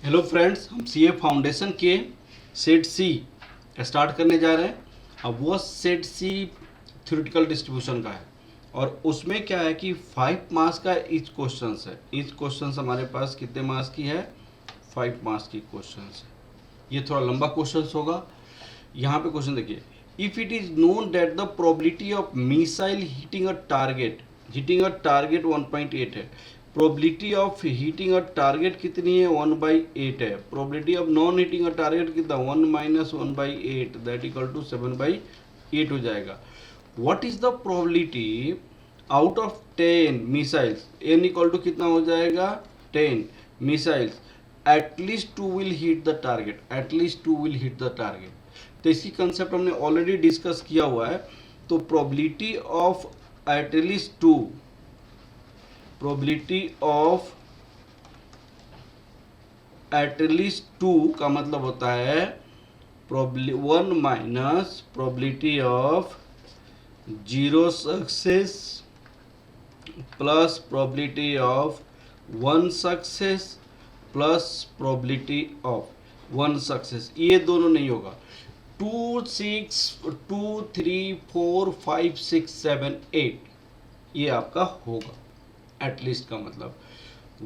Hello friends, हम CA foundation के set सी start करने जा रहे हैं। अब वो सेट सी थ्योरेटिकल डिस्ट्रीब्यूशन का है और उसमें क्या है कि 5 मार्क्स का ईच क्वेश्चन है। ईच क्वेश्चन हमारे पास कितने मार्क्स की है? 5 मार्क्स की क्वेश्चन है। ये थोड़ा लंबा क्वेश्चन होगा। यहाँ पे क्वेश्चन देखिए, if it is known that the probability of missile hitting a target 1.8 है, probability of hitting a target कितनी है? 1/8 है। Probability of non hitting a target कितना? 1 - 1/8 दैट इक्वल टू 7/8 हो जाएगा। What is the probability out of 10 missiles? N equal to कितना हो जाएगा? 10 missiles at least 2 will hit the target. At least 2 will hit the target. तो इसकी कंसेप्ट हमने already discuss किया हुआ है। तो probability of at least 2, probability of at least 2 का मतलब होता है 1 minus probability of 0 success plus probability of 1 success plus probability of 1 success. ये दोनों नहीं होगा। 2 6 2 3 4 5 6 7 8 ये आपका होगा। एटलीस्ट का मतलब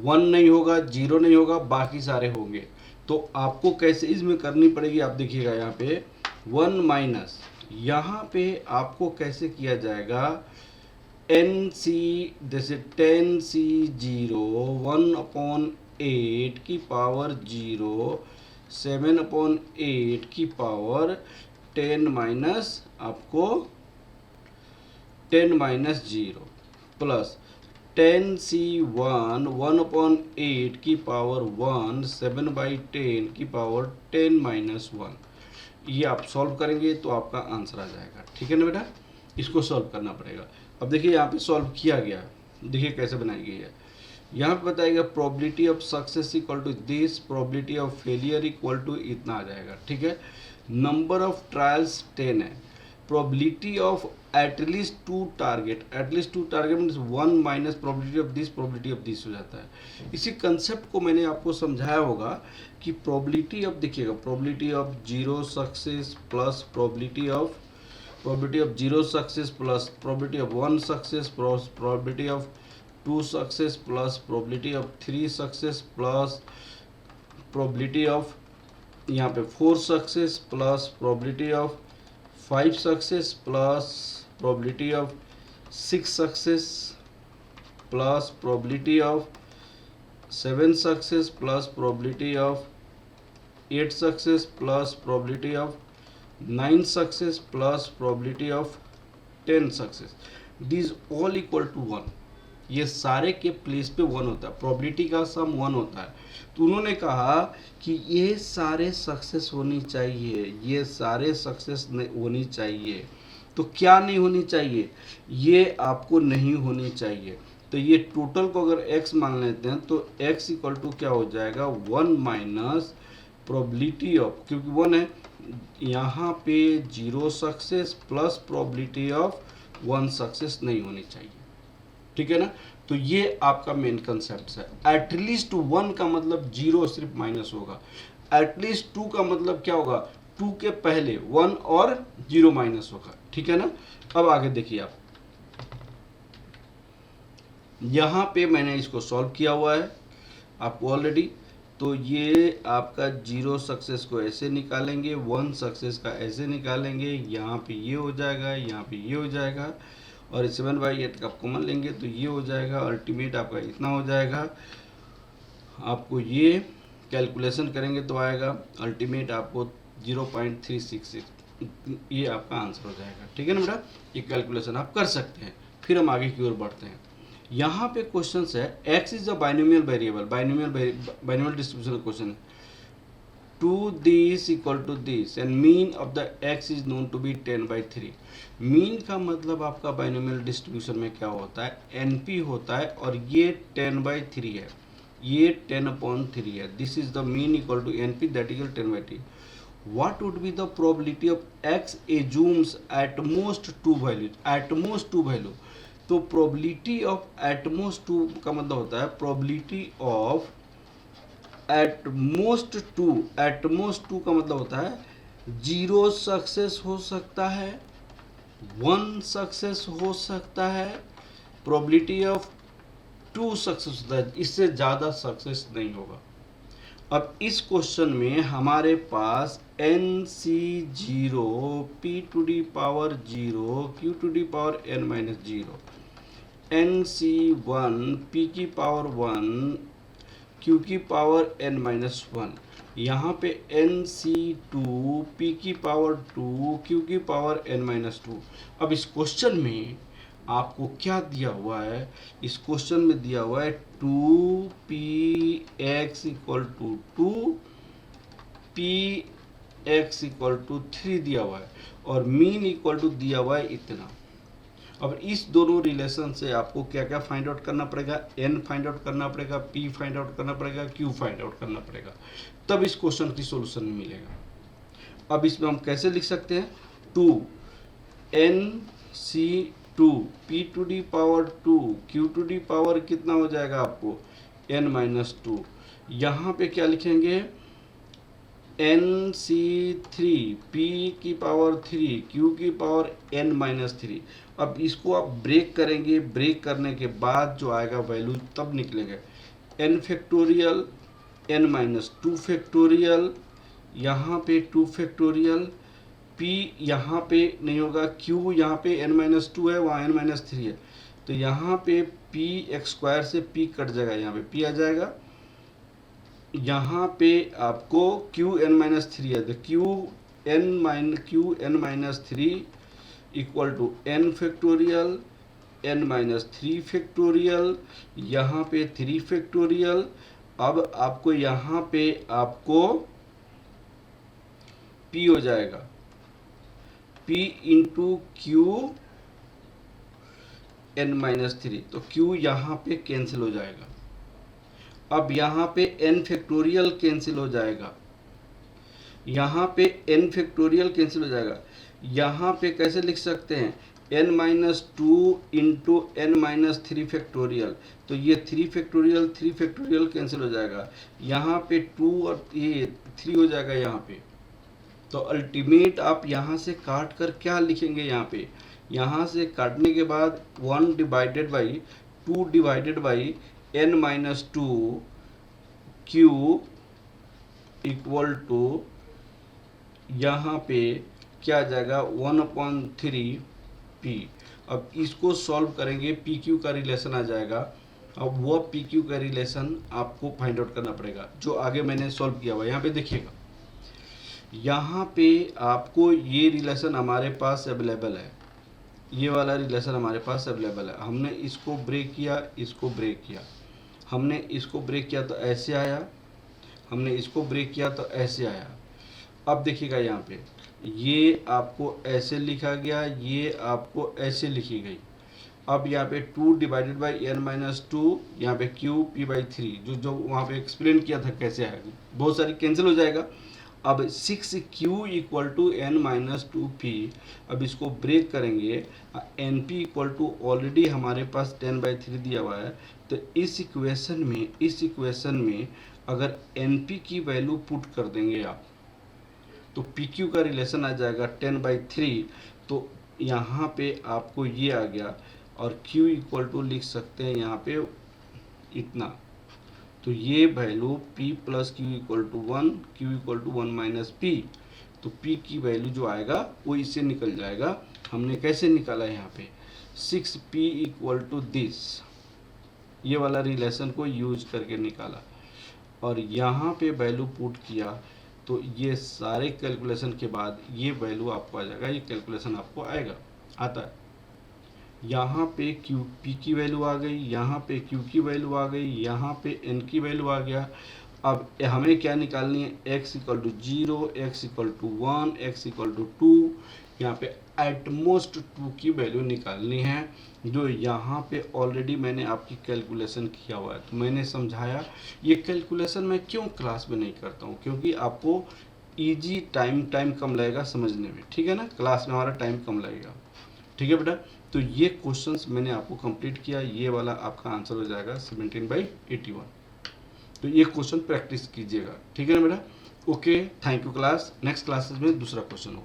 1 नहीं होगा, 0 नहीं होगा, बाकी सारे होंगे। तो आपको कैसे इसमें करनी पड़ेगी, आप देखिएगा यहाँ पे 1 माइनस, यहाँ पे आपको कैसे किया जाएगा? एन सी, जैसे 10C0 1/8 की पावर 0 7/8 की पावर 10 माइनस आपको 10 माइनस 0 प्लस 10C1 1/8 की पावर 1 7/10 की पावर 10 माइनस 1। ये आप सॉल्व करेंगे तो आपका आंसर आ जाएगा। ठीक है ना बेटा? इसको सॉल्व करना पड़ेगा। अब देखिए यहाँ पे सॉल्व किया गया है, देखिए कैसे बनाई गई है। यहाँ पे बताएगा probability of success equal to this, probability of failure equal to इतना आ जाएगा। ठीक है। नंबर ऑफ ट्रायल्स 10 है। Probability of at least 2 target, at least 2 target means 1 minus probability of this हो जाता है। इसी कंसेप्ट को मैंने आपको समझाया होगा कि प्रोबेबिलिटी ऑफ, देखिएगा, probability of 0 success plus probability of 0 success plus probability of 1 success plus probability of 2 success plus probability of 3 success plus probability of यहाँ पे 4 success plus probability of 5 success plus probability of 6 success plus probability of 7 success plus probability of 8 success plus probability of 9 success plus probability of 10 success. This all equal to 1। ये सारे के place पे 1 होता है, probability का सम 1 होता है। तो उन्होंने कहा कि ये सारे सक्सेस होनी चाहिए, ये सारे सक्सेस होनी चाहिए। तो क्या नहीं होनी चाहिए? ये आपको नहीं होनी चाहिए। तो ये टोटल को अगर x मान लेते हैं तो x इक्वल टू क्या हो जाएगा? 1 माइनस प्रोबेबिलिटी ऑफ, क्योंकि 1 है यहाँ पे 0 success plus probability of 1 success नहीं होनी चाहिए। ठीक है ना? तो ये आपका मेन कंसेप्ट है। एटलीस्ट 1 का मतलब 0 सिर्फ माइनस होगा। एटलीस्ट 2 का मतलब क्या होगा? 2 के पहले 1 और 0 माइनस होगा। ठीक है ना? अब आगे देखिए आप, यहाँ पे मैंने इसको सॉल्व किया हुआ है आपको ऑलरेडी। तो ये आपका 0 सक्सेस को ऐसे निकालेंगे, 1 सक्सेस का ऐसे निकालेंगे, यहाँ पे ये हो जाएगा, यहाँ पे ये हो जाएगा, और 7/8 का कॉमन लेंगे तो ये हो जाएगा। अल्टीमेट आपका इतना हो जाएगा। आपको ये कैलकुलेशन करेंगे तो आएगा अल्टीमेट आपको 0.366। ये आपका आंसर हो जाएगा। ठीक है ना बेटा? ये कैलकुलेशन आप कर सकते हैं। फिर हम आगे की ओर बढ़ते हैं। यहाँ पे क्वेश्चन है, x is a binomial variable, binomial distribution का क्वेश्चन है। To this equal to this and mean of the x is known to be 10/3। Mean का मतलब आपका बाइनोमियल डिस्ट्रीब्यूशन में क्या होता है? np होता है, और ये 10/3 है, ये 10/3 है। This is the mean equal to np that equal 10/3। what would be the probability of x assumes at most 2 values? at most 2 value। तो प्रोबेबिलिटी ऑफ एट मोस्ट 2 का मतलब होता है प्रोबेबिलिटी ऑफ एटमोस्ट टू का मतलब होता है 0 success हो सकता है, 1 सक्सेस हो सकता है, प्रोबेबिलिटी ऑफ 2 सक्सेस होता है, इससे ज़्यादा सक्सेस नहीं होगा। अब इस क्वेश्चन में हमारे पास NC0 P⁻0 Q⁻n-0, NC1 P⁻1 Q⁻n-1, यहाँ पे NC2 P⁻2 Q⁻n-2। अब इस क्वेश्चन में आपको क्या दिया हुआ है? इस क्वेश्चन में दिया हुआ है 2px = 2, px = 3 दिया हुआ है और मीन इक्वल टू दिया हुआ है इतना। अब इस दोनों रिलेशन से आपको क्या क्या फाइंड आउट करना पड़ेगा? n फाइंड आउट करना पड़ेगा, p फाइंड आउट करना पड़ेगा, q फाइंड आउट करना पड़ेगा, तब इस क्वेश्चन की सॉल्यूशन मिलेगा। अब इसमें हम कैसे लिख सकते हैं? 2NC2 P⁻2 Q⁻, कितना हो जाएगा आपको? n-2। यहाँ पे क्या लिखेंगे? NC3 P⁻3 Q⁻n-3। अब इसको आप ब्रेक करेंगे, ब्रेक करने के बाद जो आएगा वैल्यू तब निकलेगा n फैक्टोरियल, n-2 फैक्टोरियल, यहाँ पे 2 फैक्टोरियल, p यहाँ पे नहीं होगा, q यहाँ पे n-2 है, वहाँ n-3 है, तो यहाँ पे p² से p कट जाएगा, यहाँ पे p आ जाएगा, यहाँ पे आपको Qn-3 है, तो Qn-3 equal to n factorial, n-3 factorial, यहाँ पे 3 फैक्टोरियल। अब आपको यहाँ पे आपको p हो जाएगा, p इंटू Qn-3, तो q यहाँ पे कैंसिल हो जाएगा। अब यहाँ पे n फैक्टोरियल कैंसिल हो जाएगा, यहाँ पे n फैक्टोरियल कैंसिल हो जाएगा। यहाँ पे कैसे लिख सकते हैं? n-2 इंटू n-3 फैक्टोरियल, तो ये 3 फैक्टोरियल कैंसिल हो जाएगा, यहाँ पे 2 और ये 3 हो जाएगा यहाँ पे। तो अल्टीमेट आप यहाँ से काट कर क्या लिखेंगे? यहाँ से काटने के बाद 1 divided by 2 divided by n-2 q equal to यहाँ पे क्या आ जाएगा? 1/3 p। अब इसको सॉल्व करेंगे, PQ का रिलेशन आ जाएगा। अब वो PQ का रिलेशन आपको फाइंड आउट करना पड़ेगा, जो आगे मैंने सॉल्व किया हुआ है। यहाँ पे देखिएगा, यहाँ पे आपको ये रिलेशन हमारे पास अवेलेबल है, ये वाला रिलेशन हमारे पास अवेलेबल है। हमने इसको ब्रेक किया, इसको ब्रेक किया, हमने इसको ब्रेक किया तो ऐसे आया, हमने इसको ब्रेक किया तो ऐसे आया। अब देखिएगा यहाँ पे ये आपको ऐसे लिखा गया, ये आपको ऐसे लिखी गई। अब यहाँ पे 2 डिवाइडेड बाई n-2, यहाँ पे q p/3, जो वहाँ पे एक्सप्लेन किया था कैसे आएगा, बहुत सारी कैंसिल हो जाएगा। अब 6q इक्वल टू n-2p, अब इसको ब्रेक करेंगे, np इक्वल टू ऑलरेडी हमारे पास 10/3 दिया हुआ है, तो इस इक्वेशन में अगर np की वैल्यू पुट कर देंगे आप, तो pq का रिलेशन आ जाएगा 10/3, तो यहाँ पे आपको ये आ गया, और q इक्वल टू लिख सकते हैं यहाँ पे इतना, तो ये value p plus q equal to 1, q equal to 1 minus p, तो p की वैल्यू जो आएगा वो इससे निकल जाएगा। हमने कैसे निकाला? यहाँ पे 6p इक्वल टू दिस, ये वाला रिलेशन को यूज करके निकाला, और यहाँ पे वैल्यू पुट किया, तो ये सारे कैलकुलेशन के बाद ये वैल्यू आपको आ जाएगा, ये कैलकुलेशन आपको आता है। यहाँ पे p की वैल्यू आ गई, यहाँ पे q की वैल्यू आ गई, यहाँ पे n की वैल्यू आ गया। अब हमें क्या निकालनी है? x equal to 0, x equal to 1, x equal to 2, यहाँ पे एटमोस्ट 2 की वैल्यू निकालनी है, जो यहाँ पे ऑलरेडी मैंने आपकी कैलकुलेशन किया हुआ है। तो मैंने समझाया, ये कैलकुलेशन मैं क्यों क्लास में नहीं करता हूँ, क्योंकि आपको ईजी टाइम कम लगेगा समझने में, ठीक है ना, क्लास में हमारा टाइम कम लगेगा, ठीक है बेटा। तो ये क्वेश्चंस मैंने आपको कंप्लीट किया, ये वाला आपका आंसर हो जाएगा 17/81। तो ये क्वेश्चन प्रैक्टिस कीजिएगा, ठीक है ना बेटा। Okay, thank you class. Next classes में दूसरा क्वेश्चन होगा।